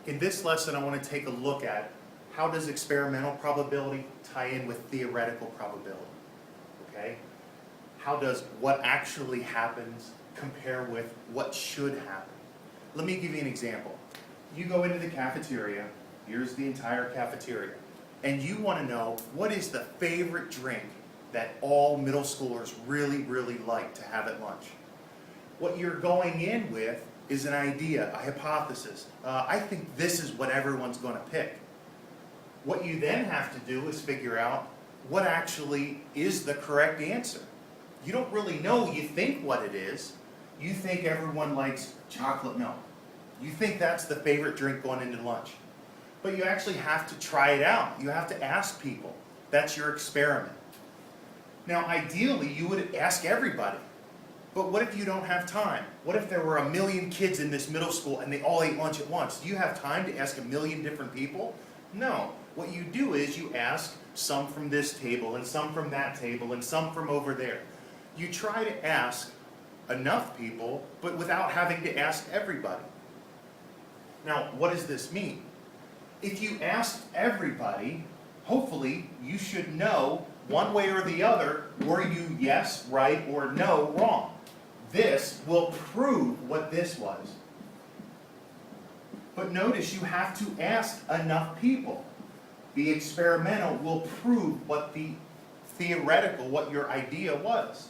In this lesson, I want to take a look at how does experimental probability tie in with theoretical probability, okay? How does what actually happens compare with what should happen? Let me give you an example. You go into the cafeteria, here's the entire cafeteria, and you want to know what is the favorite drink that all middle schoolers really, really like to have at lunch. What you're going in with is an idea, a hypothesis. I think this is what everyone's going to pick. What you then have to do is figure out what actually is the correct answer. You don't really know. You think what it is. You think everyone likes chocolate milk. You think that's the favorite drink going into lunch. But you actually have to try it out. You have to ask people. That's your experiment. Now, ideally, you would ask everybody. But what if you don't have time? What if there were 1 million kids in this middle school and they all ate lunch at once? Do you have time to ask 1 million different people? No. What you do is you ask some from this table and some from that table and some from over there. You try to ask enough people, but without having to ask everybody. Now, what does this mean? If you ask everybody, hopefully you should know one way or the other, were you yes, right, or no, wrong. This will prove what this was. But notice you have to ask enough people. The experimental will prove what the theoretical, what your idea was.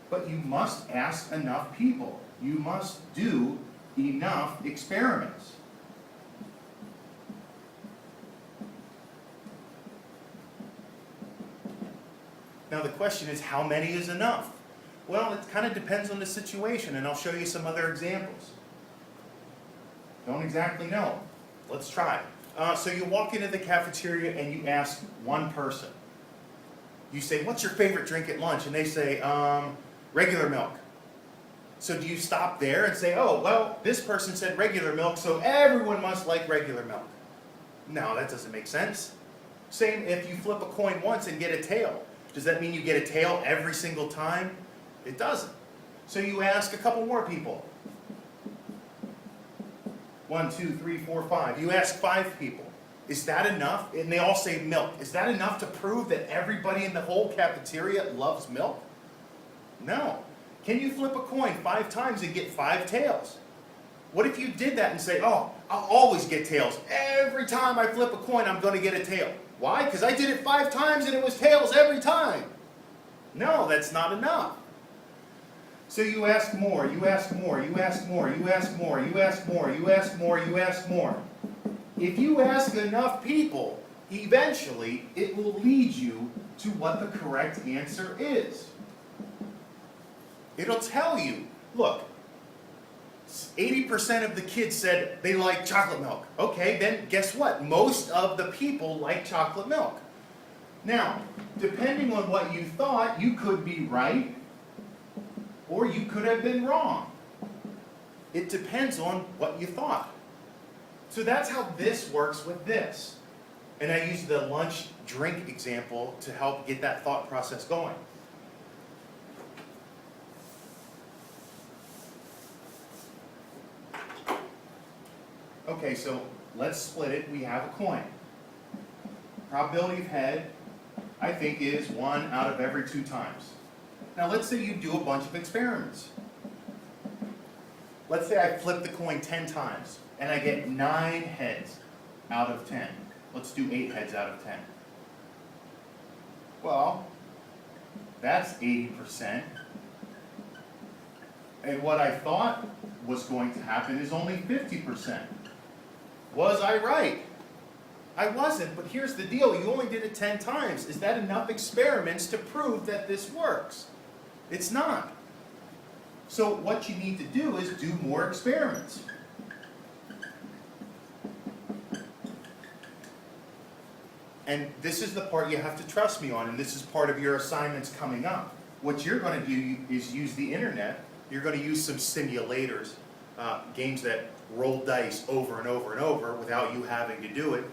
But you must ask enough people. You must do enough experiments. Now the question is, how many is enough? Well, it kind of depends on the situation, and I'll show you some other examples. Don't exactly know. Let's try. So you walk into the cafeteria and you ask one person. You say, what's your favorite drink at lunch? And they say, regular milk. So do you stop there and say, oh, well, this person said regular milk, so everyone must like regular milk? No, that doesn't make sense. Same if you flip a coin once and get a tail. Does that mean you get a tail every single time? It doesn't. So you ask a couple more people. 1, 2, 3, 4, 5. You ask 5 people. Is that enough? And they all say milk. Is that enough to prove that everybody in the whole cafeteria loves milk? No. Can you flip a coin 5 times and get 5 tails? What if you did that and say, oh, I'll always get tails. Every time I flip a coin, I'm going to get a tail. Why? Because I did it 5 times and it was tails every time. No, that's not enough. So you ask more, you ask more, you ask more, you ask more, you ask more, you ask more, you ask more. If you ask enough people, eventually it will lead you to what the correct answer is. It'll tell you, look, 80% of the kids said they like chocolate milk. Okay, then guess what? Most of the people like chocolate milk. Now, depending on what you thought, you could be right, or you could have been wrong. It depends on what you thought. So that's how this works with this. And I use the lunch drink example to help get that thought process going. Okay, so let's split it. We have a coin. Probability of head, I think, is 1 out of every 2 times. Now let's say you do a bunch of experiments. Let's say I flip the coin 10 times and I get 9 heads out of 10. Let's do 8 heads out of 10. Well, that's 80%. And what I thought was going to happen is only 50%. Was I right? I wasn't, but here's the deal. You only did it 10 times. Is that enough experiments to prove that this works? It's not. So what you need to do is do more experiments. And this is the part you have to trust me on, and this is part of your assignments coming up. What you're going to do is use the internet. You're going to use some simulators, games that roll dice over and over and over without you having to do it.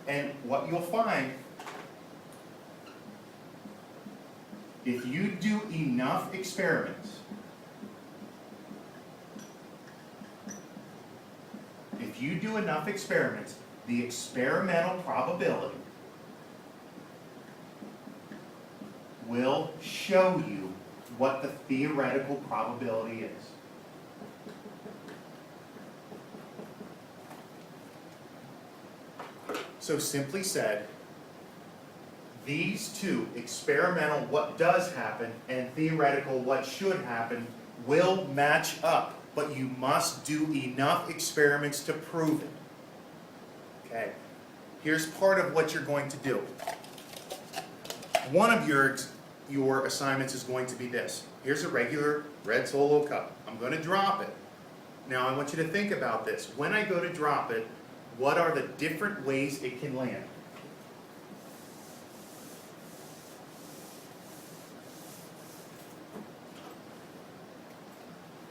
And what you'll find, if you do enough experiments, if you do enough experiments, the experimental probability will show you what the theoretical probability is. So simply said, these two, experimental, what does happen, and theoretical, what should happen, will match up. But you must do enough experiments to prove it. Okay, here's part of what you're going to do. One of your assignments is going to be this. Here's a regular red Solo cup. I'm going to drop it. Now I want you to think about this. When I go to drop it, what are the different ways it can land?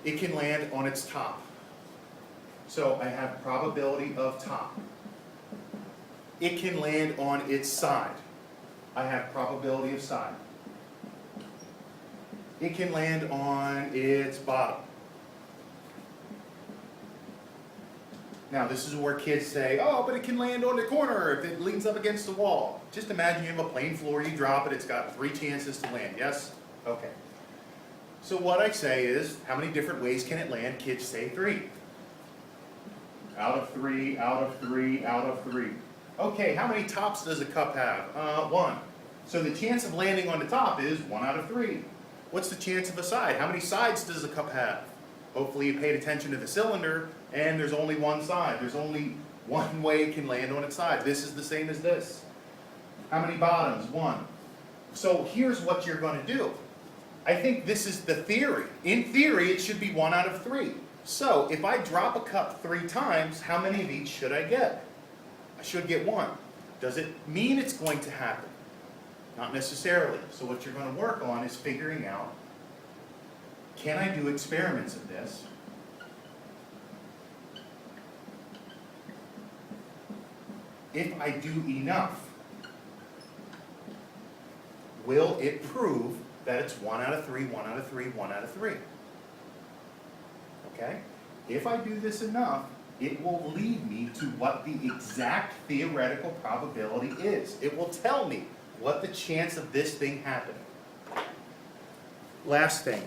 It can land on its top. So I have probability of top. It can land on its side. I have probability of side. It can land on its bottom. Now this is where kids say, oh, but it can land on the corner if it leans up against the wall. Just imagine you have a plain floor, you drop it, it's got 3 chances to land, yes? Okay. So what I say is, how many different ways can it land? Kids say 3. Out of 3, out of 3, out of 3. Okay, how many tops does a cup have? 1. So the chance of landing on the top is 1 out of 3. What's the chance of a side? How many sides does a cup have? Hopefully you paid attention to the cylinder, and there's only one side. There's only one way it can land on its side. This is the same as this. How many bottoms? 1. So here's what you're going to do. I think this is the theory. In theory, it should be 1 out of 3. So if I drop a cup 3 times, how many of each should I get? I should get 1. Does it mean it's going to happen? Not necessarily. So what you're going to work on is figuring out, can I do experiments of this? If I do enough, will it prove that it's 1 out of 3, 1 out of 3, 1 out of 3? Okay? If I do this enough, it will lead me to what the exact theoretical probability is. It will tell me what the chance of this thing happening. Last thing,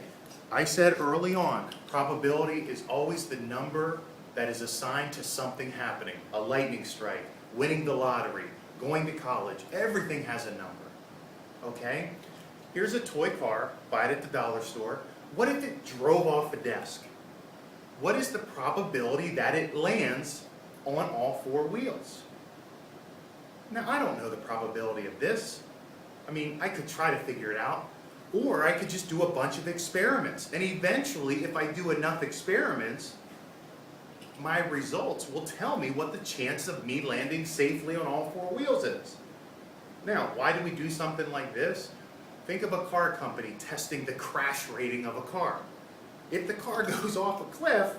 I said early on, probability is always the number that is assigned to something happening. A lightning strike, winning the lottery, going to college, everything has a number. Okay? Here's a toy car, buy it at the dollar store. What if it drove off a desk? What is the probability that it lands on all 4 wheels? Now, I don't know the probability of this. I mean, I could try to figure it out, or I could just do a bunch of experiments. And eventually, if I do enough experiments, my results will tell me what the chance of me landing safely on all 4 wheels is. Now, why do we do something like this? Think of a car company testing the crash rating of a car. If the car goes off a cliff,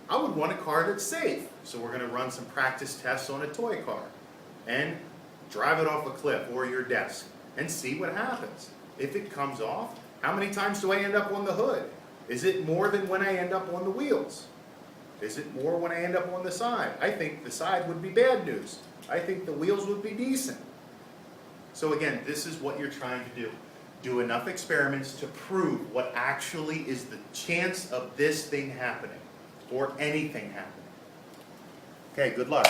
I would want a car that's safe. So we're going to run some practice tests on a toy car and drive it off a cliff or your desk and see what happens. If it comes off, how many times do I end up on the hood? Is it more than when I end up on the wheels? Is it more when I end up on the side? I think the side would be bad news. I think the wheels would be decent. So again, this is what you're trying to do. Do enough experiments to prove what actually is the chance of this thing happening or anything happening. Okay, good luck.